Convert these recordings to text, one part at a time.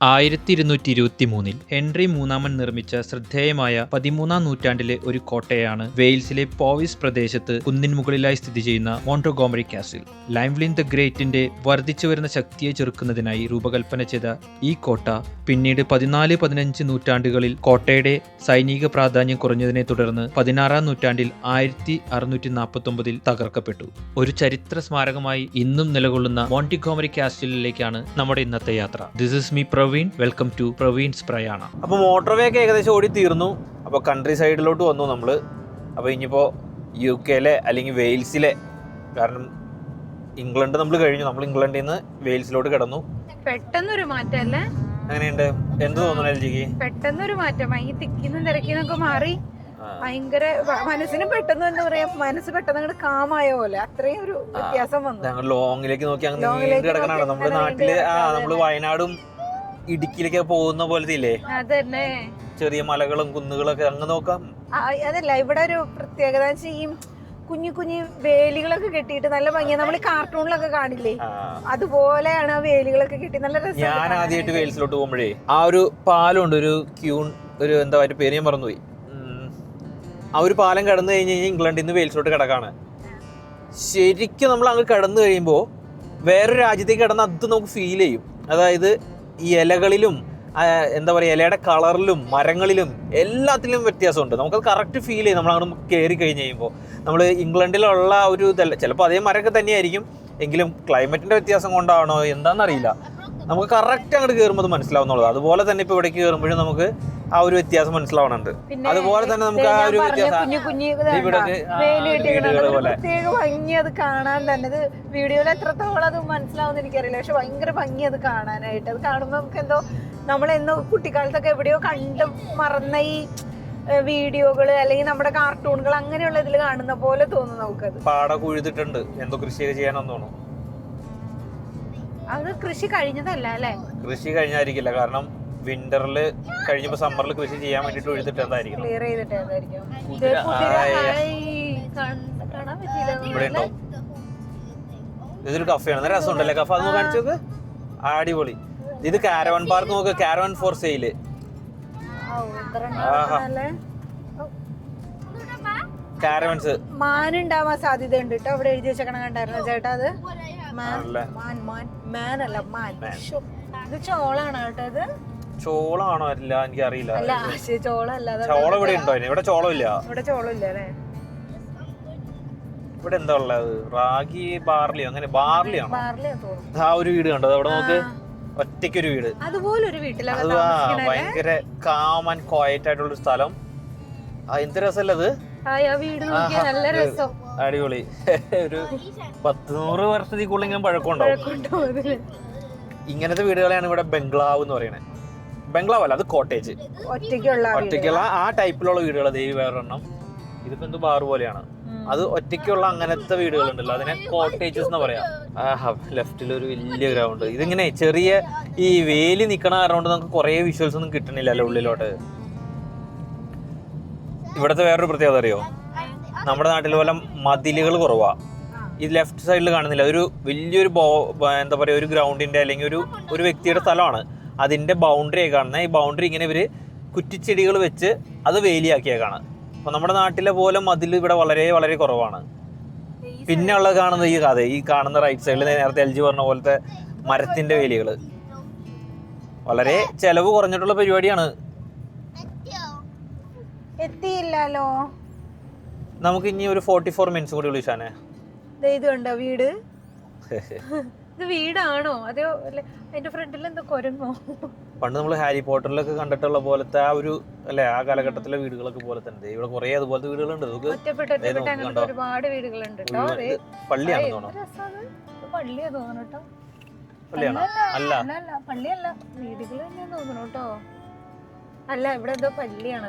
1223 Henry മൂന്നാമൻ നിർമ്മിച്ച ശ്രദ്ധേയമായ 13-ാം നൂറ്റാണ്ടിലെ ഒരു കോട്ടയാണ് വെയിൽസിലെ പോവിസ് പ്രദേശത്ത് കുന്നിൻ മുകളിലായി സ്ഥിതി ചെയ്യുന്ന മോൺട്ഗോമറി കാസിൽ. ലൈംലിൻ ദ ഗ്രേറ്റിന്റെ വർദ്ധിച്ചുവരുന്ന ശക്തിയെ ചെറുക്കുന്നതിനായി രൂപകൽപ്പന ചെയ്ത ഈ കോട്ട പിന്നീട് 14-15 നൂറ്റാണ്ടുകളിൽ കോട്ടയുടെ സൈനിക പ്രാധാന്യം കുറഞ്ഞതിനെ തുടർന്ന് 16-ാം നൂറ്റാണ്ടിൽ 1649 തകർക്കപ്പെട്ടു. ഒരു ചരിത്ര സ്മാരകമായി ഇന്നും നിലകൊള്ളുന്ന മോൺട്ഗോമറി കാസിലിലേക്കാണ് നമ്മുടെ ഇന്നത്തെ യാത്ര. This is me Praveen. Welcome to Praveen's പ്രയാണ. അപ്പോൾ മോട്ടോർവേ ഒക്കെ ഏകദേശം ഓടി തീർന്നു. അപ്പോൾ കൺട്രി സൈഡിലോട്ട് വന്നു നമ്മൾ. അപ്പോൾ ഇനിയിപ്പോൾ UK അല്ലെങ്കിൽ വെയിൽസിലെ, കാരണം ഇംഗ്ലണ്ട് നമ്മൾ കഴിഞ്ഞു, നമ്മൾ ഇംഗ്ലണ്ടിൽ നിന്ന് വെയിൽസിലോട്ട് കിടന്നു. പെട്ടെന്നൊരു മാറ്റല്ലേ? അങ്ങനെയുണ്ട്. എന്ത് തോന്നുന്നു എൽജിക്ക്? പെട്ടെന്നൊരു മാറ്റം. ഈ തിക്കിന്നും തിരക്കിന്നൊക്കെ മാറി ഭയങ്കര മനസ്സിന് പെട്ടെന്ന് എന്താ പറയാ, മനസ്സ് പെട്ടെന്ന് അങ്ങോട്ട് കാമായ പോലെ അത്രയും ഒരു വ്യത്യാസം വന്നു. ഞങ്ങൾ ലോങ്ങിലേക്ക് നോക്കി അങ്ങനെ നീണ്ടു കിടക്കണാണ്. നമ്മുടെ നാട്ടില് നമ്മള് വയനാടും ഇടുക്കിയിലേക്ക് പോകുന്ന പോലത്തെ ഇല്ലേ, അതന്നെ ചെറിയ മലകളും കുന്നുകളൊക്കെ അങ്ങ് നോക്കാം. അതല്ല, ഇവിടെ ഒരു പ്രത്യേകത ഈ കുഞ്ഞു കുഞ്ഞു വേലികളൊക്കെ കെട്ടിയിട്ട് നല്ല ഭംഗിയാ. നമ്മൾ കാർട്ടൂണിലൊക്കെ കാണില്ലേ, അതുപോലെയാണ് ആ വേലികളൊക്കെ കെട്ടി നല്ല രസം. ഞാൻ ആദ്യമായിട്ട് വെയിൽസിലോട്ട് പോകുമ്പോഴേ ആ ഒരു പാലമുണ്ട്, ഒരു ക്യൂൺ, ഒരു എന്താ അതിന്റെ പേര് ഞാൻ മറന്നുപോയി. ആ ഒരു പാലം കടന്നു കഴിഞ്ഞ് കഴിഞ്ഞാൽ ഇംഗ്ലണ്ടിൽ നിന്ന് വെയിൽസിലോട്ട് കിടക്കാണ്. ശരിക്കും നമ്മൾ അങ്ങ് കടന്നു കഴിയുമ്പോൾ വേറൊരു രാജ്യത്തേക്ക് കടന്ന് അത് നമുക്ക് ഫീൽ ചെയ്യും. അതായത് ഈ ഇലകളിലും എന്താ പറയുക, ഇലയുടെ കളറിലും മരങ്ങളിലും എല്ലാത്തിലും വ്യത്യാസമുണ്ട്. നമുക്കത് കറക്റ്റ് ഫീൽ ചെയ്യും നമ്മൾ അങ്ങോട്ട് കയറി കഴിഞ്ഞ് കഴിയുമ്പോൾ. നമ്മൾ ഇംഗ്ലണ്ടിലുള്ള ഒരു ഇതല്ല, ചിലപ്പോൾ അതേ മരമൊക്കെ തന്നെയായിരിക്കും, എങ്കിലും ക്ലൈമറ്റിൻ്റെ വ്യത്യാസം കൊണ്ടാണോ എന്താണെന്നറിയില്ല, നമുക്ക് കറക്റ്റ് അങ്ങോട്ട് കയറുമ്പോൾ അത് മനസ്സിലാവുന്നുള്ളൂ. അതുപോലെ തന്നെ ഇപ്പോൾ ഇവിടേക്ക് കയറുമ്പോഴും നമുക്ക് ആ ഒരു വ്യത്യാസം മനസ്സിലാവുന്നുണ്ട്. അതുപോലെ തന്നെ നമുക്ക് ആ ഒരു പ്രത്യേക ഭംഗി അത് കാണാൻ തന്നെ. ഇത് വീഡിയോയിൽ എത്രത്തോളം അത് മനസ്സിലാവുന്ന എനിക്കറിയില്ല, പക്ഷെ ഭയങ്കര ഭംഗി അത് കാണാനായിട്ട്. അത് കാണുമ്പോൾ നമുക്ക് എന്തോ നമ്മളെന്നോ കുട്ടിക്കാലത്തൊക്കെ എവിടെയോ കണ്ട് മറന്ന ഈ വീഡിയോകള് അല്ലെങ്കിൽ നമ്മുടെ കാർട്ടൂണുകൾ അങ്ങനെയുള്ള ഇതിൽ കാണുന്ന പോലെ തോന്നും നമുക്കത്. പാടൊക്കെ ഉഴുതിട്ടുണ്ട്, എന്തോ കൃഷിയൊക്കെ ചെയ്യാനൊന്നും തോന്നും. അത് കൃഷി കഴിഞ്ഞതല്ല അല്ലേ? കൃഷി കഴിഞ്ഞായിരിക്കില്ല, കാരണം വിന്ററിൽ കഴിഞ്ഞപ്പോ സമ്മറിൽ കൃഷി ചെയ്യാൻ വേണ്ടിട്ട് ഒഴുതിട്ടതായിരിക്കും. ക്ലിയർ ചെയ്തിട്ടായിരിക്കും. ഇവിടെ ഉണ്ടോ? ഇതൊരു കഫയാണ്, നല്ല രസമുണ്ടല്ലേ കഫ, അതൊന്ന് കാണിച്ചു നോക്ക്. അടിപൊളി. ഇത് കാരവൻ പാർക്ക് നോക്ക്, കാരവൻ ഫോർ സെയില്. കാരവൻസ് മാനുണ്ടാവാൻ സാധ്യത ഉണ്ട് കേട്ടോ. അവിടെ എഴുതി വെച്ചേക്കണ കണ്ടായിരുന്നു ചേട്ടാ, അത് മാനല്ല മാൻ. ഇത് ചോളാണ് കേട്ടോ. ഇത് ചോളാണോ? അല്ല, എനിക്ക് അറിയില്ല. അല്ല, ചോളല്ല. ചോളം ഇവിടെ ഉണ്ടോ? ഇവിടെ ചോളമില്ല. ഇവിടെ ചോളമില്ല അല്ലേ? ഇവിടെ എന്താ ഉള്ളത്? റാഗി, ബാർലി, അങ്ങനെ ബാർലിയാണോ? ആ ഒരു വീട് കണ്ടോ അവിടെ നോക്ക്, ഒറ്റയ്ക്കൊരു വീട്. അതുപോലൊരു വീട്ടിലാണ്. ഭയങ്കര കാം ആൻഡ് ക്വയറ്റ് ആയിട്ടുള്ള ഒരു സ്ഥലം. എന്ത് രസമല്ലേ അത്. നല്ല രസം, അടിപൊളി. ഒരു 100 വർഷത്തിൽ കൂടുതലെങ്കിലും പഴക്കമുണ്ടാവും. ഇങ്ങനത്തെ വീടുകളെയാണ് ഇവിടെ ബംഗ്ലാവ് എന്ന് പറയുന്നത്. ബംഗ്ലാവ് അല്ല, അത് കോട്ടേജ്, ഒറ്റയ്ക്കുള്ള ആ ടൈപ്പിലുള്ള വീടുകൾ. ദേവി വേറെണ്ണം, ഇതിപ്പോ എന്തോ ബാർ പോലെയാണ്. അത് ഒറ്റയ്ക്കുള്ള അങ്ങനത്തെ വീടുകളുണ്ടല്ലോ, അതിനെ കോട്ടേജസ് എന്ന് പറയാം. ലെഫ്റ്റിൽ ഒരു വലിയ ഗ്രൗണ്ട്. ഇതിങ്ങനെ ചെറിയ ഈ വേലി നിക്കണ കാരണം കൊണ്ട് നമുക്ക് കുറെ വിഷ്വൽസ് ഒന്നും കിട്ടണില്ലല്ലോ ഉള്ളിലോട്ട്. ഇവിടുത്തെ വേറൊരു പ്രത്യേകത അറിയോ? നമ്മുടെ നാട്ടിൽ പോലെ മതിലുകൾ കുറവാ. ഈ ലെഫ്റ്റ് സൈഡിൽ കാണുന്നില്ല, ഒരു വലിയൊരു എന്താ പറയുക, ഒരു ഗ്രൗണ്ടിന്റെ അല്ലെങ്കിൽ ഒരു വ്യക്തിയുടെ സ്ഥലമാണ്. അതിന്റെ ബൗണ്ടറി കാണുന്നത്. ഈ ബൗണ്ടറി ഇങ്ങനെ ഇവര് കുറ്റിച്ചെടികൾ വെച്ച് അത് വേലിയാക്കിയേക്കാണ്. അപ്പൊ നമ്മുടെ നാട്ടിലെ പോലെ മതിൽ ഇവിടെ വളരെ വളരെ കുറവാണ്. പിന്നെ ഉള്ളത് കാണുന്നത് ഈ കാണുന്ന റൈറ്റ് സൈഡിൽ നേരത്തെ LG പറഞ്ഞ പോലത്തെ മരത്തിന്റെ വേലികള്. വളരെ ചെലവ് കുറഞ്ഞിട്ടുള്ള പരിപാടിയാണ്. എത്തിയില്ലല്ലോ. നമുക്ക് ഇനി ഒരു 44 മിനിറ്റ്സ് കൂടി വിളിച്ചാനേ. ഇത് കണ്ടോ വീട്? ഇത് വീടാണോ അതോ അതിന്റെ ഫ്രണ്ടിൽ എന്തോ കുരങ്ങോ? പണ്ട് നമ്മൾ ഹാരി പോട്ടറിലൊക്കെ കണ്ടിട്ടുള്ള പോലത്തെ ആ ഒരു അല്ലെ, ആ കാലഘട്ടത്തിലെ വീടുകളൊക്കെ പോലെ തന്നെ ഇവിടെ കുറെ അതുപോലത്തെ വീടുകളുണ്ട്. ഒരുപാട് വീടുകളുണ്ട്. പള്ളിയാണെന്ന് തോന്നുന്നു. പള്ളിയാ തോന്നുന്നു കേട്ടോ. പള്ളിയാണോ? അല്ല, പള്ളിയല്ല, വീടുകൾ തന്നെ തോന്നുന്നു കേട്ടോ. അല്ല, ഇവിടെ എന്തോ പള്ളിയാണ്.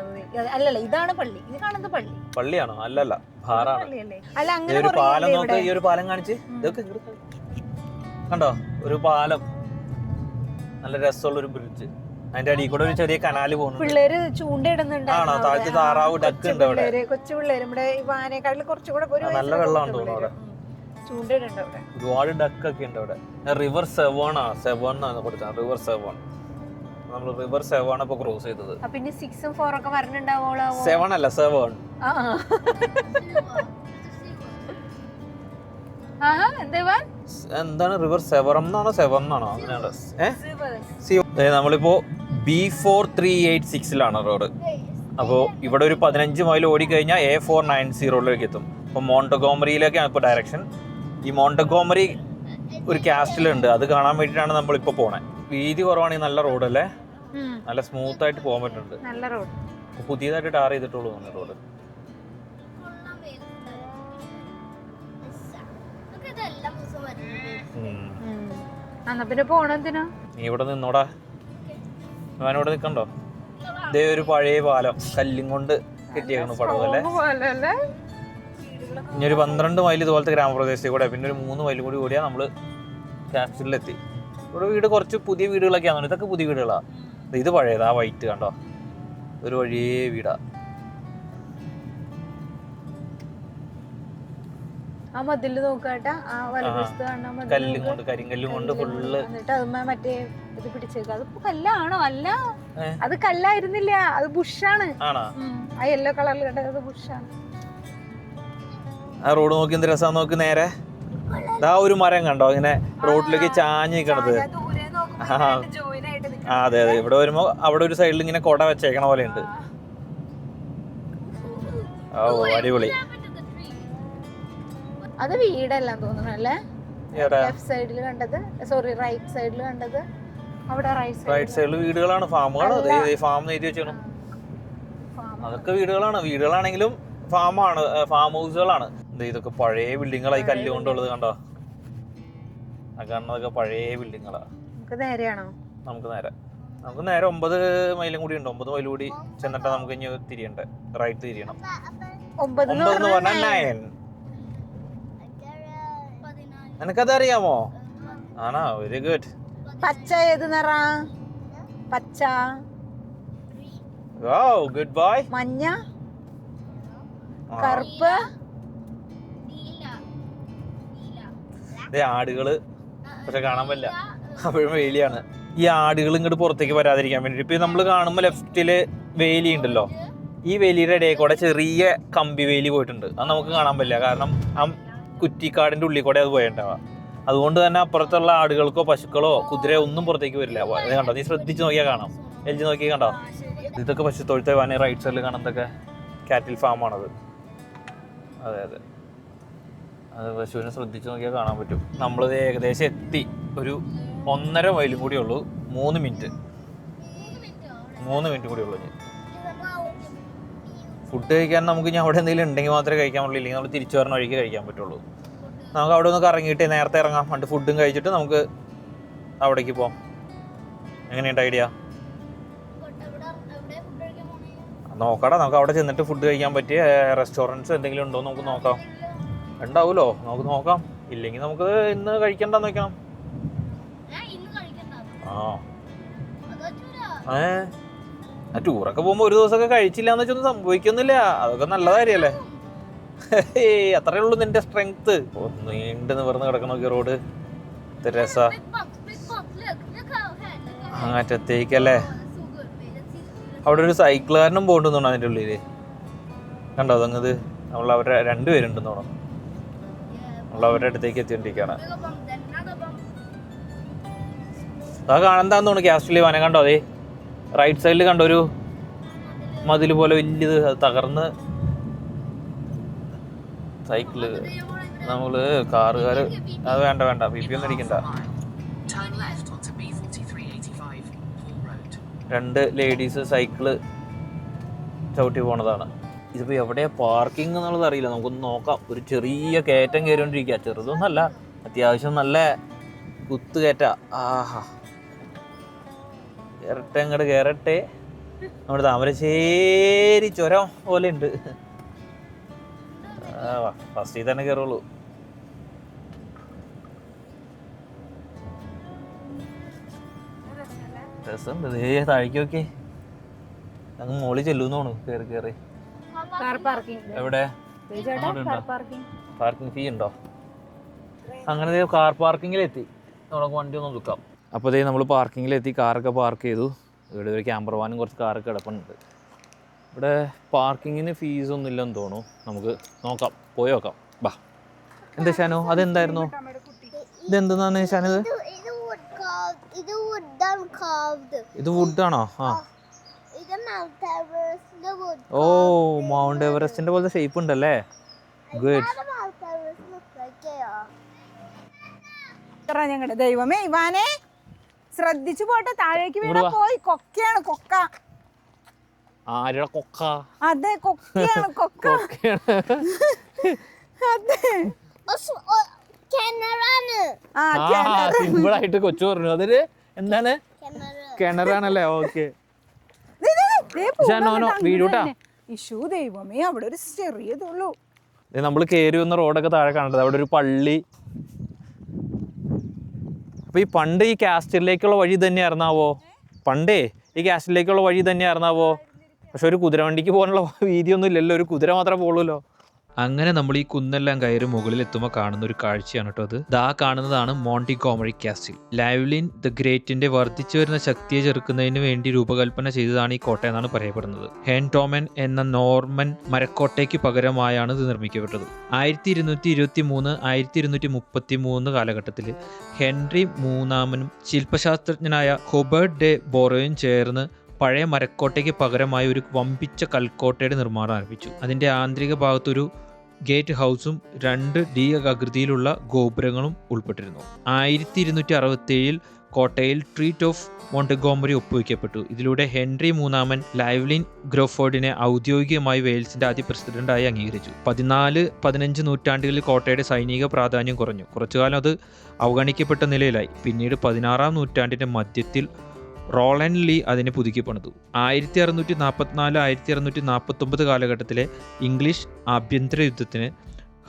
അല്ലല്ല, ഇതാണ് പള്ളി. ഇത് കാണുന്നത് പള്ളിയാണോ? അല്ലല്ല, ഭാറാണ്. അല്ല, അങ്ങനെ ഒരു പാലം നോക്ക്. ഈ ഒരു പാലം കാണിച്ച് ഇതൊക്കെ കണ്ടോ, ഒരു പാലം, നല്ല രസമുള്ള ഒരു ബ്രിഡ്ജ്. അതിന്റെ അടിയിൽ കൂടെ ഒരു ചെറിയ കനാല് പോകുന്നു. പിള്ളേര് ചൂണ്ടയിടുന്നുണ്ട്. ആണോ? താഴത്ത് താറാവ്, ഡക്ക് ഉണ്ട് അവിടെ. കൊച്ചു പിള്ളേര് ഇവിടെ വാനേക്കാട്ടിൽ കുറച്ചുകൂടെ നല്ല വെള്ളമാണ് തോന്നുന്നു അവിടെ. ചൂണ്ടയിടുന്നുണ്ട് അവിടെ. ഒരുപാട് ഡക്ക് ഒക്കെ ഉണ്ട് അവിടെ. റിവർ സെവോൺ കൊടുത്താണ്, റിവർ സെവോൺ. നമ്മൾ റിവർ സെവൺ ഇപ്പോൾ ക്രോസ് ചെയ്തത്. പിന്നെ 6ഉം 4ഉം ഒക്കെ വരണുണ്ടാവോളോ? 7 അല്ല, 7. എന്താണ് റിവർ സെവറം എന്നാണോ സെവൻ എന്നാണോ അങ്ങനെയാണ്? നമ്മളിപ്പോ B4386 റോഡ്. അപ്പോൾ ഇവിടെ ഒരു 15 മൈൽ ഓടിക്കഴിഞ്ഞാൽ A490 എത്തും. അപ്പോൾ മോണ്ടഗോമറിയിലേക്കാണ് ഇപ്പോൾ ഡയറക്ഷൻ. ഈ മോണ്ടഗോമറി ഒരു കാസ്റ്റിലുണ്ട്, അത് കാണാൻ വേണ്ടിയിട്ടാണ് നമ്മളിപ്പോൾ പോണേ. വീതി കുറവാണെങ്കിൽ നല്ല റോഡല്ലേ, നല്ല സ്മൂത്ത് ആയിട്ട് പോകാൻ പറ്റുന്നുണ്ട്. നല്ല റോഡ്, പുതിയതായിട്ട് ടാർ ചെയ്തിട്ടുള്ളൂ റോഡ്. പിന്നെ പോണെന്തിനാ? നീ ഇവിടെ നിന്നോടാ, ഞാനിവിടെ നിൽക്കണ്ടോ? ഇതേ ഒരു പഴയ പാലം കല്ലും കൊണ്ട് കെട്ടിയേക്കണു പടവ് അല്ലേ. ഇനി ഒരു 12 മൈൽ ഇതുപോലത്തെ ഗ്രാമപ്രദേശത്തിൽ കൂടെ, പിന്നെ ഒരു 3 മൈൽ കൂടി ഓടിയാൽ നമ്മൾ ക്യാപ്സിലെത്തി. ഇവിടെ വീട് കുറച്ച് പുതിയ വീടുകളൊക്കെയാണ്. ഇതൊക്കെ പുതിയ വീടുകളാണ്. ഇത് പഴയതാ, വൈറ്റ് കണ്ടോ, ഒരു വഴിയേ വീടാ. ആ മതില് നോക്കാട്ടാ, ആ വലതുവശത്ത് കാണുന്ന കല്ലും കൊണ്ട്, കരിങ്കല്ലും കൊണ്ട് ഫുള്ള്. എന്നിട്ട് അതുമ്മ മറ്റേ ഇത് പിടിച്ചേക്കാം. അത് കല്ലാണോ? അല്ല, അത് കല്ലായിരുന്നില്ല, അത് ബുഷാണ്. ആ യെല്ലോ കളറിൽ കണ്ടത് ബുഷാണ്. ആ റോഡ് നോക്കി എന്ത് രസാ നോക്ക്. നേരെ ആ ഒരു മരം കണ്ടോ ഇങ്ങനെ റോഡിലേക്ക് ചാഞ്ഞ് നിൽക്കണത്. അതെ അതെ, ഇവിടെ വരുമ്പോ അവിടെ ഒരു സൈഡിൽ ഇങ്ങനെ കൊട വെച്ചേക്കണ പോലെ ഉണ്ട്. ഓ അടിപൊളി. അത് വീടെല്ലാം തോന്നുന്നു അല്ലേ? ലെഫ്റ്റ് സൈഡിൽ കണ്ടത്, സോറി റൈറ്റ് സൈഡിൽ കണ്ടത്. അവിടെ റൈറ്റ് സൈഡിൽ വീടുകളാണ്, ഫാമുകളാണ്. ഫാം എഴുതി വെച്ചാണ്. അതൊക്കെ വീടുകളാണ്. വീടുകളാണെങ്കിലും ഫാമാണ്, ഫാം ഹൗസുകളാണ്. ഇതൊക്കെ പഴയ ബിൽഡിങ്ങുകളായി കല്ല് കൊണ്ടുള്ളത് കണ്ടോ. ആ കാണുന്നതൊക്കെ പഴയ ബിൽഡിങ്ങുകളാ. നമുക്ക് നേരെയാണോ? നമുക്ക് നേരെ 9 മൈലും കൂടി ഉണ്ട്. 9 മൈൽ കൂടി ചെന്നിട്ട് നമുക്ക് ഇനി തിരിയണ്ടേ, റൈറ്റ് തിരിയണം. 9 എന്ന് പറഞ്ഞാൽ 9. നിനക്കതറിയാമോ? ആണോ, വെരി ഗുഡ്. പച്ച ഏത് നിറ? പച്ച. വാവ്, ഗുഡ് ബോയ്. മഞ്ഞ, കറുപ്പ്. ആടുകള് പക്ഷെ കാണാൻ പറ്റില്ല, അപ്പോഴും വേലിയാണ്. ഈ ആടുകൾ ഇങ്ങോട്ട് പുറത്തേക്ക് വരാതിരിക്കാൻ വേണ്ടിട്ട് ഇപ്പൊ നമ്മൾ കാണുമ്പോ ലെഫ്റ്റില് വേലി ഉണ്ടല്ലോ, ഈ വേലിയുടെ ഇടയിൽ കൂടെ ചെറിയ കമ്പി വേലി പോയിട്ടുണ്ട്. അത് നമുക്ക് കാണാൻ പറ്റില്ല, കാരണം ആ കുറ്റിക്കാടിന്റെ ഉള്ളിൽ കൂടെ അത് പോയിട്ടുണ്ടാവുക. അതുകൊണ്ട് തന്നെ അപ്പുറത്തുള്ള ആടുകൾക്കോ പശുക്കളോ കുതിരയോ ഒന്നും പുറത്തേക്ക് വരില്ല. ഇത് കണ്ടോ, നീ ശ്രദ്ധിച്ച് നോക്കിയാൽ കാണാം. എൽജി നോക്കി കണ്ടോ, ഇതൊക്കെ പശു തൊഴുത്തെ വാനെ റൈറ്റ് സൈഡിൽ കാണുന്നതൊക്കെ കാറ്റിൽ ഫാമാണത്. അതെ അതെ, അത് പശുവിനെ ശ്രദ്ധിച്ച് നോക്കിയാൽ കാണാൻ പറ്റും. നമ്മളിത് ഏകദേശം എത്തി. ഒരു 1.5 മൈലും കൂടി ഉള്ളൂ. 3 മിനിറ്റ് കൂടി ഉള്ളൂ. ഫുഡ് കഴിക്കാൻ നമുക്ക് ഇനി അവിടെ എന്തെങ്കിലും ഉണ്ടെങ്കിൽ മാത്രമേ കഴിക്കാൻ പറ്റുള്ളൂ, ഇല്ലെങ്കിൽ നമ്മൾ തിരിച്ചു വരുന്ന വഴിക്ക് കഴിക്കാൻ പറ്റുള്ളൂ. നമുക്ക് അവിടെ ഒന്ന് കറങ്ങിയിട്ട് നേരത്തെ ഇറങ്ങാം, എന്നിട്ട് ഫുഡും കഴിച്ചിട്ട് നമുക്ക് അവിടേക്ക് പോകാം. എങ്ങനെയുണ്ട് ഐഡിയ? നോക്കടാ, നമുക്ക് അവിടെ ചെന്നിട്ട് ഫുഡ് കഴിക്കാൻ പറ്റിയ റെസ്റ്റോറൻറ്റ്സ് എന്തെങ്കിലും ഉണ്ടോ നമുക്ക് നോക്കാം. ഉണ്ടാവുമല്ലോ, നമുക്ക് നോക്കാം. ഇല്ലെങ്കിൽ നമുക്ക് ഇന്ന് കഴിക്കണ്ടെന്ന് വെക്കണം. ആ ടൂറൊക്കെ പോകുമ്പോൾ ഒരു ദിവസമൊക്കെ കഴിച്ചില്ല എന്ന് വെച്ചൊന്നും സംഭവിക്കുന്നില്ല. അതൊക്കെ നല്ല കാര്യല്ലേ. അത്രേ ഉള്ളൂ നിന്റെ സ്ട്രെങ്ത്. നീണ്ടു നിവർന്ന് കിടക്കണോക്കി റോഡ്. രസ അങ്ങറ്റത്തേക്കല്ലേ. അവിടെ ഒരു സൈക്കിളുകാരനും പോകണ്ടെന്ന് അതിൻ്റെ ഉള്ളില് കണ്ടോ. അതങ്ങത് നമ്മൾ അവരുടെ 2 പേരുണ്ടെന്ന് തോന്നുന്നു. നമ്മൾ അവരുടെ അടുത്തേക്ക് എത്തിക്കൊണ്ടിരിക്കുകയാണ്. ആ കാണന്താന്ന് തോന്നുന്നു കാസ്റ്റിലി വന കണ്ടോ. അതേ റൈറ്റ് സൈഡിൽ കണ്ടോ ഒരു മതിൽ പോലെ വലിയത്, അത് തകർന്ന് സൈക്കിള് നമ്മള് കാറുകാര്. അത് വേണ്ട BP ഒന്നും അടിക്കണ്ട. 2 ലേഡീസ് സൈക്കിള് ചവിട്ടി പോണതാണ്. ഇതിപ്പോൾ എവിടെയാ പാർക്കിംഗ് എന്നുള്ളത് അറിയില്ല, നമുക്കൊന്ന് നോക്കാം. ഒരു ചെറിയ കയറ്റം കയറിക്കൊണ്ടിരിക്കുക. ചെറുതൊന്നല്ല, അത്യാവശ്യം നല്ല കുത്തു കയറ്റ. ആഹാ, കയറട്ടെ. നമ്മുടെ താമരശ്ശേരി ചുരം പോലെ ഉണ്ട്. ഫസ്റ്റിൽ തന്നെ കയറുള്ളൂ. രസമുണ്ട്. താഴേക്ക് നോക്കി, അങ്ങ് മോളിൽ ചെല്ലുന്നു തോന്നുന്നു. കയറി എവിടെ പാർക്കിംഗ് ഫീ ഉണ്ടോ? അങ്ങനെ കാർ പാർക്കിങ്ങിലെത്തി. നമുക്ക് വണ്ടി ഒന്ന് നോക്കാം. അപ്പോൾ നമ്മൾ പാർക്കിങ്ങിലെത്തി, കാറൊക്കെ പാർക്ക് ചെയ്തു. ഇവിടെ ഒരു ക്യാമ്പർ വാനും കുറച്ച് കാറൊക്കെ കിടപ്പുണ്ട്. ഇവിടെ പാർക്കിങ്ങിന് ഫീസൊന്നും ഇല്ലെന്ന് തോന്നുന്നു. നമുക്ക് നോക്കാം, പോയി നോക്കാം. ബാ. എന്താ ഷാനു, അതെന്തായിരുന്നു? ഇതെന്താണ് ഷാനത്? ഇത് വുഡാണോ? ആ. ഓ, മൗണ്ട് എവറസ്റ്റിന്റെ പോലത്തെ ഷേപ്പ് ഉണ്ടല്ലേ. ഗുഡ്. ഞങ്ങളുടെ ദൈവമേ, ഇവാനെ ശ്രദ്ധിച്ചു പോട്ടെ, താഴേക്ക് വീണാ പോയി. കൊക്കയാണ്, കൊക്ക. ആരുടെ കൊക്ക? അതെ, കൊക്കയാണ്, കൊക്ക. അതെ, സിമ്പിളായിട്ട് കൊച്ചു പറഞ്ഞു. അതില് എന്താണ്? കിണറാണല്ലേ. ഓക്കെ. വീടൂട്ടാ. ഇഷു ദൈവമേ, അവിടെ ഒരു ചെറിയതുള്ളൂ. നമ്മൾ കയറി വന്ന റോഡൊക്കെ താഴെ കാണേണ്ടത്. അവിടെ ഒരു പള്ളി. അപ്പൊ ഈ പണ്ട് ഈ കാസ്റ്റിലേക്കുള്ള വഴി തന്നെയായിരുന്നാവോ? പണ്ടേ ഈ കാസ്റ്റിലേക്കുള്ള വഴി തന്നെയായിരുന്നാവോ? പക്ഷെ ഒരു കുതിരവണ്ടിക്ക് പോകാനുള്ള വീതിയൊന്നും ഇല്ലല്ലോ, ഒരു കുതിര മാത്രമേ പോകുള്ളൂ. അങ്ങനെ നമ്മൾ ഈ കുന്നെല്ലാം കയറി മുകളിലെത്തുമ്പോൾ കാണുന്ന ഒരു കാഴ്ചയാണ് കേട്ടോ അത്. ദാ കാണുന്നതാണ് മോണ്ടിഗോമറി കാസിൽ. ലൈവ്ലിൻ ദ ഗ്രേറ്റിന്റെ വർദ്ധിച്ചു വരുന്ന ശക്തിയെ ചെറുക്കുന്നതിന് വേണ്ടി രൂപകൽപ്പന ചെയ്തതാണ് ഈ കോട്ട എന്നാണ് പറയപ്പെടുന്നത്. ഹെൻടോമൻ എന്ന നോർമൻ മരക്കോട്ടയ്ക്ക് പകരമായാണ് ഇത് നിർമ്മിക്കപ്പെട്ടത്. 1223 1233 കാലഘട്ടത്തിൽ ഹെൻറി മൂന്നാമനും ശില്പശാസ്ത്രജ്ഞനായ ഹോബർട്ട് ഡെ ബോറോയും ചേർന്ന് പഴയ മരക്കോട്ടയ്ക്ക് പകരമായി ഒരു വമ്പിച്ച കൽക്കോട്ടയുടെ നിർമ്മാണം ആരംഭിച്ചു. അതിൻ്റെ ആന്തരിക ഭാഗത്തൊരു ഗേറ്റ് ഹൗസും 2 ഡി ആകൃതിയിലുള്ള ഗോപുരങ്ങളും ഉൾപ്പെട്ടിരുന്നു. 1267 കോട്ടയിൽ ട്രീറ്റ് ഓഫ് മോണ്ടഗോമറി ഒപ്പുവയ്ക്കപ്പെട്ടു. ഇതിലൂടെ ഹെൻറി മൂന്നാമൻ ലൈവ്ലിൻ ഗ്രോഫോർഡിനെ ഔദ്യോഗികമായി വെയിൽസിന്റെ ആദ്യ പ്രസിഡന്റായി അംഗീകരിച്ചു. 14-15 നൂറ്റാണ്ടുകളിൽ കോട്ടയുടെ സൈനിക പ്രാധാന്യം കുറഞ്ഞു. കുറച്ചുകാലം അത് അവഗണിക്കപ്പെട്ട നിലയിലായി. പിന്നീട് 16-ാം നൂറ്റാണ്ടിന്റെ മധ്യത്തിൽ റോളൻ ലീ അതിനെ പുതുക്കി പണിതു. 1644-1649 കാലഘട്ടത്തിലെ ഇംഗ്ലീഷ് ആഭ്യന്തര യുദ്ധത്തിന്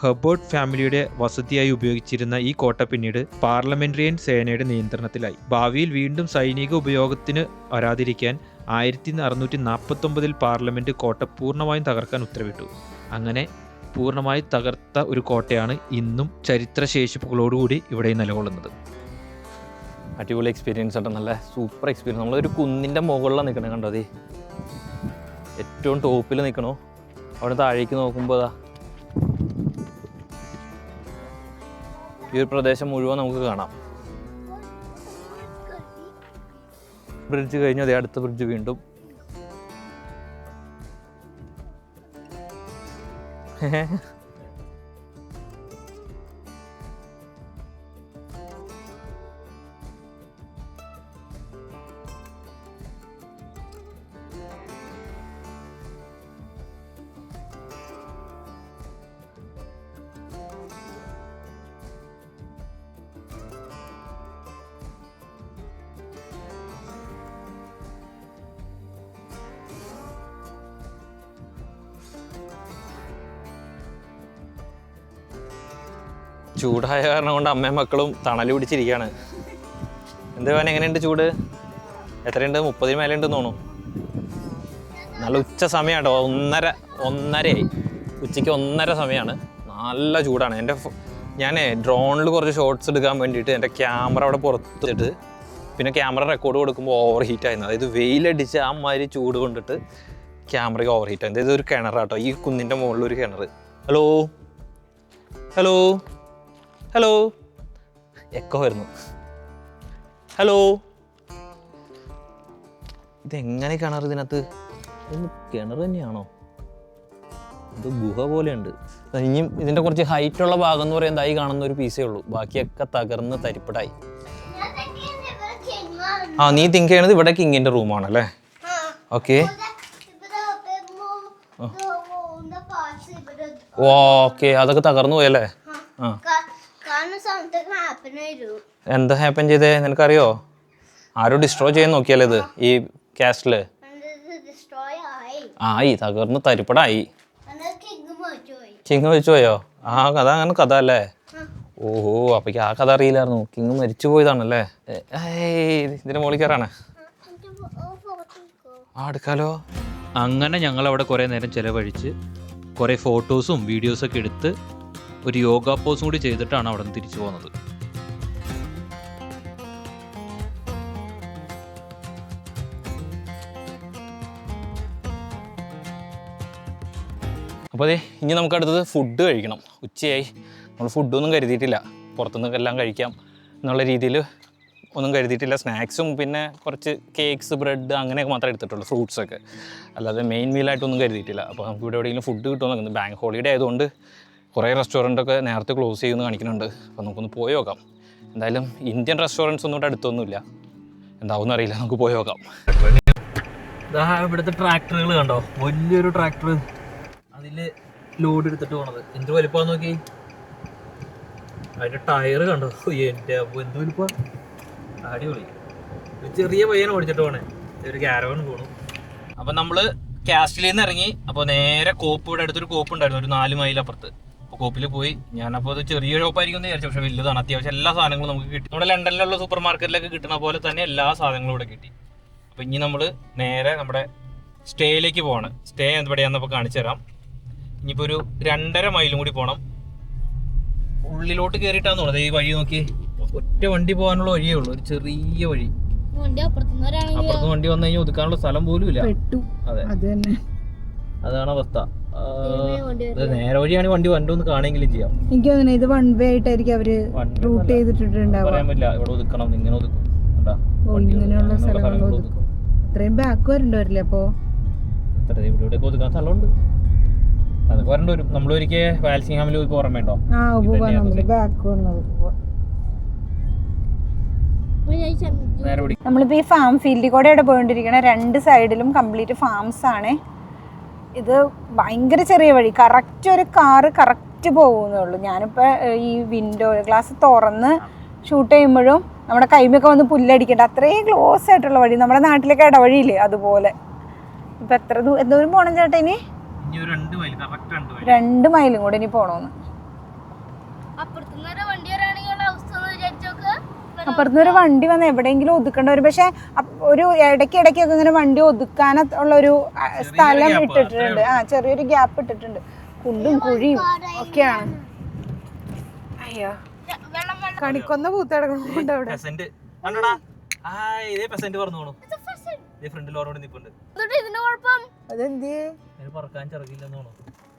ഹെർബർട്ട് ഫാമിലിയുടെ വസതിയായി ഉപയോഗിച്ചിരുന്ന ഈ കോട്ട പിന്നീട് പാർലമെന്ററിയൻ സേനയുടെ നിയന്ത്രണത്തിലായി. ഭാവിയിൽ വീണ്ടും സൈനിക ഉപയോഗത്തിന് വരാതിരിക്കാൻ 1649 പാർലമെന്റ് കോട്ട പൂർണ്ണമായും തകർക്കാൻ ഉത്തരവിട്ടു. അങ്ങനെ പൂർണ്ണമായി തകർത്ത ഒരു കോട്ടയാണ് ഇന്നും ചരിത്രശേഷിപ്പുകളോടുകൂടി ഇവിടെ നിലകൊള്ളുന്നത്. അടിപൊളി എക്സ്പീരിയൻസ് ആട്ടോ, നല്ല സൂപ്പർ എക്സ്പീരിയൻസ്. നമ്മളൊരു കുന്നിൻ്റെ മുകളിലാണ് നിൽക്കണേ, കണ്ടോ? അതെ, ഏറ്റവും ടോപ്പിൽ നിൽക്കണോ. അവിടെ താഴേക്ക് നോക്കുമ്പോൾ ഈ ഒരു പ്രദേശം മുഴുവൻ നമുക്ക് കാണാം. ബ്രിഡ്ജ് കഴിഞ്ഞു, അതേ അടുത്ത ബ്രിഡ്ജ് വീണ്ടും. ചൂടായ കാരണം കൊണ്ട് അമ്മയും മക്കളും തണൽ പിടിച്ചിരിക്കുകയാണ്. എന്താ എങ്ങനെയുണ്ട് ചൂട്? എത്രയുണ്ട്? 30 മേലെ ഉണ്ടെന്ന് തോന്നുന്നു. നല്ല ഉച്ച സമയമാട്ടോ, 1:30 ഉച്ചയ്ക്ക് 1:30 സമയമാണ്. നല്ല ചൂടാണ്. ഞാൻ ഡ്രോണിൽ കുറച്ച് ഷോട്ട്സ് എടുക്കാൻ വേണ്ടിയിട്ട് എൻ്റെ ക്യാമറ അവിടെ പുറത്തിട്ട് പിന്നെ ക്യാമറ റെക്കോർഡ് കൊടുക്കുമ്പോൾ ഓവർ ഹീറ്റ് ആയിരുന്നു. അതായത് വെയിലടിച്ച് ആ മാതിരി ചൂട് കൊണ്ടിട്ട് ക്യാമറയ്ക്ക് ഓവർ ഹീറ്റ് ആയിരുന്നു. ഇതൊരു കിണറാട്ടോ, ഈ കുന്നിൻ്റെ മുകളിലൊരു കിണർ. ഹലോ ഹലോ ഹലോ, എക്കോ വരുന്നു. ഹലോ, ഇതെങ്ങനെ കിണർ? ഇതിനകത്ത് കിണർ തന്നെയാണോ? ഇത് ഗുഹ പോലെയുണ്ട്. ഇനിയും ഇതിൻ്റെ കുറച്ച് ഹൈറ്റുള്ള ഭാഗം എന്ന് പറയുന്നത് ഈ കാണുന്ന ഒരു പീസേ ഉള്ളൂ. ബാക്കിയൊക്കെ തകർന്ന് തരിപ്പടായി. ആ, നീ തിങ്ക് ചെയ്യണത് ഇവിടെ കിങ്ങിൻ്റെ റൂമാണല്ലേ? ഓക്കെ ഓക്കെ, അതൊക്കെ തകർന്നു പോയല്ലേ? ആ, എന്താ ഹാപ്പൻ ചെയ്തേ നിനക്കറിയോ? ആരോ ഡിസ്ട്രോയ് ചെയ്യാൻ നോക്കിയാലേ ഇത് ഈ കാസ്റ്റില്? ആയി, തകർന്ന് തരിപ്പടായി. കിങ് മരിച്ചു പോയോ? ആ കഥ, അങ്ങനെ കഥ അല്ലേ? ഓഹോ, അപ്പേക്ക് ആ കഥ അറിയില്ലായിരുന്നു. കിങ് മരിച്ചു പോയതാണല്ലേ? ഇതിന്റെ മുകളിൽ കയറാണ്. ആ, എടുക്കാലോ. അങ്ങനെ ഞങ്ങൾ അവിടെ കുറേ നേരം ചിലവഴിച്ച് കുറേ ഫോട്ടോസും വീഡിയോസൊക്കെ എടുത്ത് ഒരു യോഗ പോസും കൂടി ചെയ്തിട്ടാണ് അവിടെ നിന്ന് തിരിച്ചു പോകുന്നത്. അപ്പോൾ അതെ, ഇനി നമുക്ക് അടുത്തത് ഫുഡ് കഴിക്കണം. ഉച്ചയായി, നമ്മൾ ഫുഡൊന്നും കരുതിയിട്ടില്ല, പുറത്തുനിന്ന് എല്ലാം കഴിക്കാം എന്നുള്ള രീതിയിൽ ഒന്നും കരുതിയിട്ടില്ല. സ്നാക്സും പിന്നെ കുറച്ച് കേക്ക്സ്, ബ്രെഡ് അങ്ങനെയൊക്കെ മാത്രമേ എടുത്തിട്ടുള്ളൂ, ഫ്രൂട്ട്സൊക്കെ. അല്ലാതെ മെയിൻ മീലായിട്ടൊന്നും കരുതിയിട്ടില്ല. അപ്പോൾ നമുക്ക് ഇവിടെ എവിടെയെങ്കിലും ഫുഡ് കിട്ടുമെന്ന് നോക്കുന്നത്. ബാങ്ക് ഹോളിഡേ ആയതുകൊണ്ട് കുറേ റെസ്റ്റോറൻറ്റൊക്കെ നേരത്തെ ക്ലോസ് ചെയ്യുമെന്ന് കാണിക്കുന്നുണ്ട്. അപ്പോൾ നമുക്കൊന്ന് പോയി നോക്കാം. എന്തായാലും ഇന്ത്യൻ റെസ്റ്റോറൻറ്റ്സ് ഒന്നും ഇവിടെ അടുത്തൊന്നുമില്ല, എന്താവും അറിയില്ല, നമുക്ക് പോയി നോക്കാം. ഇവിടുത്തെ ട്രാക്ടറുകൾ കണ്ടോ, വലിയൊരു ട്രാക്ടർ, അതിൽ ലോഡ് എടുത്തിട്ട് പോണത്. എന്ത് വലിപ്പമാന്ന് നോക്കി, അതിൻ്റെ ടയർ കണ്ടോ, എൻ്റെ എന്ത് വലിപ്പം, അടിപൊളി. ഒരു ചെറിയ പയ്യനെ ഓടിച്ചിട്ട് പോണേ, ഒരു ക്യാരവൻ പോണു. അപ്പം നമ്മൾ കാസ്റ്റിലിൽ നിന്ന് ഇറങ്ങി. അപ്പോൾ നേരെ കോപ്പ്, ഇവിടെ അടുത്തൊരു കോപ്പ് ഉണ്ടായിരുന്നു, ഒരു 4 മൈൽ അപ്പുറത്ത്. അപ്പോൾ കോപ്പിൽ പോയി. ഞാനപ്പോൾ അത് ചെറിയ ഷോപ്പായിരിക്കും എന്ന് വിചാരിച്ചു, പക്ഷേ വലുതാണ്. അത്യാവശ്യം എല്ലാ സാധനങ്ങളും നമുക്ക് കിട്ടി. നമ്മുടെ ലണ്ടനിലുള്ള സൂപ്പർ മാർക്കറ്റിലൊക്കെ കിട്ടുന്ന പോലെ തന്നെ എല്ലാ സാധനങ്ങളും ഇവിടെ കിട്ടി. അപ്പോൾ ഇനി നമ്മൾ നേരെ നമ്മുടെ സ്റ്റേയിലേക്ക് പോവാണ്. സ്റ്റേ എവിടെയാണെന്നപ്പോൾ കാണിച്ചു തരാം. ഇനിയിപ്പോൾ ഒരു 2.5 മൈലും കൂടി പോകണം. ഉള്ളിലോട്ട് കയറിയിട്ടാന്ന് തോന്നുന്നത്. ഈ വഴി നോക്കി, ഒറ്റ വണ്ടി പോകാനുള്ള വഴിയേ ഉള്ളൂ, ഒരു ചെറിയ വഴി. അപ്പുറത്ത് വണ്ടി വന്നു കഴിഞ്ഞാൽ ഒതുക്കാനുള്ള സ്ഥലം പോലും ഇല്ല. അതെ, അതാണ് അവസ്ഥ. നേരെ വഴിയാണ് വണ്ടി വണ്ടൊന്ന് കാണെങ്കിലും ചെയ്യാം. എനിക്ക് തോന്നുന്നു ഇത് വൺ വേ ആയിട്ടായിരിക്കും അവര് റൂട്ട് ചെയ്തിട്ടുണ്ടാവും. പറയാൻ പറ്റില്ല, ഇവിടെ ഒതുക്കണം, ഇങ്ങനെ ഒതുക്കും. ഇങ്ങനെയുള്ള സ്ഥലങ്ങളിൽ ഒതുക്കും. അത്രയും ബാക്ക് വരേണ്ടി അപ്പോ ഇവിടെ ഒതുക്കാൻ സ്ഥലമുണ്ട്. അതൊക്കെ വരേണ്ടി വരും. നമ്മളൊരിക്കൽ വാൽസിംഗ്ഹാമിൽ പോയി ഓർമ്മയുണ്ടോ? നമ്മളിപ്പോ ഈ ഫാം ഫീൽഡിൽ കൂടെ ഇവിടെ പോയിക്കൊണ്ടിരിക്കണ. 2 സൈഡിലും കംപ്ലീറ്റ് ഫാംസ് ആണ്. ഇത് ഭയങ്കര ചെറിയ വഴി, കറക്റ്റ് ഒരു കാറ് കറക്റ്റ് പോകുന്നേ ഉള്ളൂ. ഞാനിപ്പോൾ ഈ വിൻഡോ ഗ്ലാസ് തുറന്ന് ഷൂട്ട് ചെയ്യുമ്പോഴും നമ്മുടെ കൈമൊക്കെ വന്ന് പുല്ലടിക്കണ്ട, അത്രയും ക്ലോസ് ആയിട്ടുള്ള വഴി. നമ്മുടെ നാട്ടിലൊക്കെ ഇടവഴിയില്ലേ, അതുപോലെ. ഇപ്പം എന്തോരം പോകണം ചേട്ടാ? ഇനി 2 മൈലും കൂടെ ഇനി പോകണമെന്ന്. അപ്പുറത്തുനിന്നൊരു വണ്ടി വന്ന് എവിടെയെങ്കിലും ഒതുക്കേണ്ട വരും. പക്ഷെ ഒരു ഇടയ്ക്കൊക്കെ ഇങ്ങനെ വണ്ടി ഒതുക്കാനുള്ളൊരു സ്ഥലം ഇട്ടിട്ടുണ്ട്. ചെറിയൊരു ഗ്യാപ്പ് ഇട്ടിട്ടുണ്ട്. കുണ്ടും കുഴിയും ഒക്കെയാണ്. അയ്യോ, കണിക്കൊന്ന പൂത്തടക്കണുണ്ട് അവിടെ.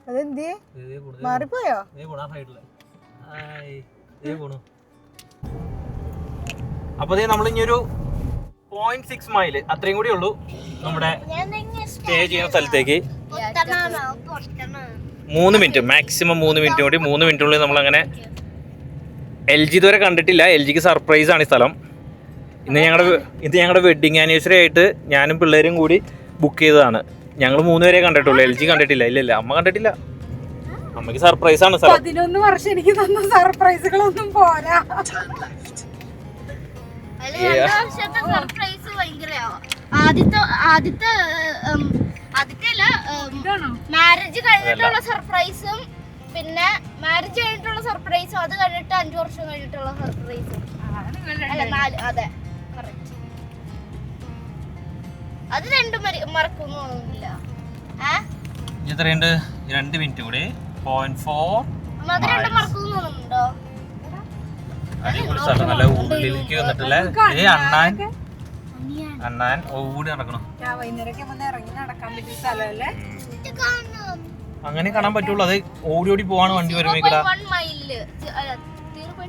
അതെന്തിയെ മാറിപ്പോയോ? അപ്പൊ നമ്മൾ ഇനി ഒരു 0.6 മൈൽ അത്രയും കൂടി ഉള്ളൂ നമ്മുടെ സ്റ്റേ ചെയ്യുന്ന സ്ഥലത്തേക്ക്. 3 മിനിറ്റ്, മാക്സിമം 3 മിനിറ്റ് കൂടി. 3 മിനിറ്റിനുള്ളിൽ നമ്മളങ്ങനെ LG ഇതുവരെ കണ്ടിട്ടില്ല. LGക്ക് സർപ്രൈസ് ആണ് ഈ സ്ഥലം. ഇന്ന് ഞങ്ങളുടെ വെഡിങ് ആനിവേഴ്സറി ആയിട്ട് ഞാനും പിള്ളേരും കൂടി ബുക്ക് ചെയ്തതാണ്. ഞങ്ങൾ 3 പേരെ കണ്ടിട്ടുള്ളൂ, LG കണ്ടിട്ടില്ല. ഇല്ല, അമ്മ കണ്ടിട്ടില്ല. അമ്മയ്ക്ക് സർപ്രൈസ് ആണ് സ്ഥലം. 11 വർഷം എനിക്ക് തന്ന സർപ്രൈസുകളൊന്നും പോരാ. ആദ്യത്തെ മാരേജ് കഴിഞ്ഞിട്ടുള്ള സർപ്രൈസും പിന്നെ മാരേജ് കഴിഞ്ഞിട്ടുള്ള സർപ്രൈസും അത് കഴിഞ്ഞിട്ട് 5 വർഷം കഴിഞ്ഞിട്ടുള്ള സർപ്രൈസും. അതെ, അത് രണ്ടും മറക്കുന്നു തോന്നുന്നില്ല. എത്രയുണ്ട്? 2 മിനിറ്റ് കൂടി. 0.4 അത് രണ്ടും മറക്കുന്നു തോന്നുന്നുണ്ടോ? അടിപൊളി സ്ഥലം, നല്ല ഉള്ളിലേക്ക് വന്നിട്ടില്ലേ. അണ്ണാൻ ഓടി നടക്കണം. അങ്ങനെ കാണാൻ പറ്റുള്ളൂ. അത് ഓടി ഓടി പോവാണ് വണ്ടി വരുമ്പോ.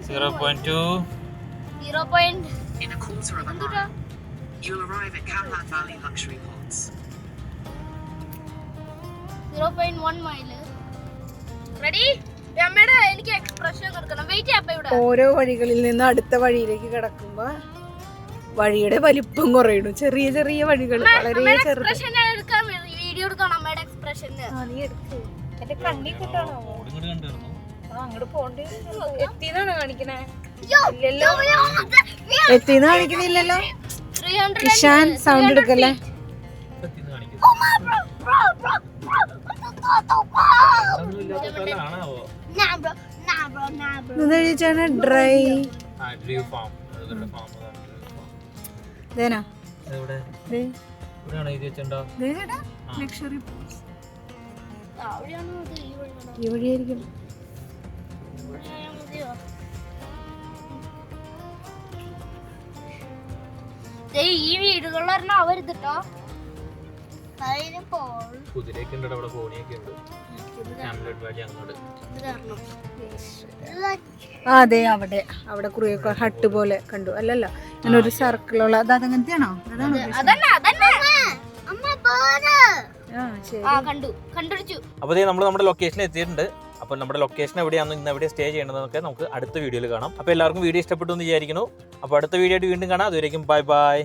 0.2 0.1 മൈല്. റെഡി? എനിക്ക് എക്സ്പ്രഷൻ കൊടുക്കണം. വെയിറ്റ് ചെയ്യാം. ഇവിടെ ഓരോ വഴികളിൽ നിന്ന് അടുത്ത വഴിയിലേക്ക് കിടക്കുമ്പോ വഴിയുടെ വലിപ്പം കുറയുന്നു. ചെറിയ ചെറിയ വഴികൾ, വളരെ വീഡിയോ എടുക്കണം. അമ്മയുടെ എക്സ്പ്രഷൻ എന്റെ കണ്ണി കിട്ടണോ? അങ്ങോട്ട് പോണ്ടി. എത്തിന്നാണ് കാണിക്കണേ? ഇല്ലല്ലോ, എത്തിന്ന് കാണിക്കുന്നില്ലല്ലോ. ഇഷാൻ സൗണ്ട് എടുക്കല്ലേ? ഡ്രൈ ഈ വഴിയായിരിക്കും. ഈ വീടുകളിൽ അവരുതട്ടോ. കുതിരയൊക്കെ ഉണ്ട് അവിടെ, കോണിയൊക്കെ ഉണ്ട്. ഹാംലെറ്റ് വാലി അങ്ങോട്ട്. അതെ, അവിടെ അവിടെ കുറെ ഹട്ട് പോലെ കണ്ടു. അല്ലല്ല, ഇങ്ങനെ ഒരു സർക്കിളുള്ള അത് അതങ്ങനത്തെയാണോ? അതാണോ? ശരി. അപ്പോൾ നമ്മൾ നമ്മുടെ ലൊക്കേഷനിൽ എത്തിയിട്ടുണ്ട്. അപ്പോൾ നമ്മുടെ ലൊക്കേഷൻ എവിടെയാണെന്ന്, ഇന്ന് എവിടെ സ്റ്റേ ചെയ്യണമെന്നൊക്കെ നമുക്ക് അടുത്ത വീഡിയോയിൽ കാണാം. അപ്പോൾ എല്ലാവർക്കും വീഡിയോ ഇഷ്ടപ്പെട്ടു എന്ന് വിചാരിക്കുന്നു. അപ്പോൾ അടുത്ത വീഡിയോ ആയിട്ട് വീണ്ടും കാണാം. അതുവരേക്കും ബൈ ബൈ.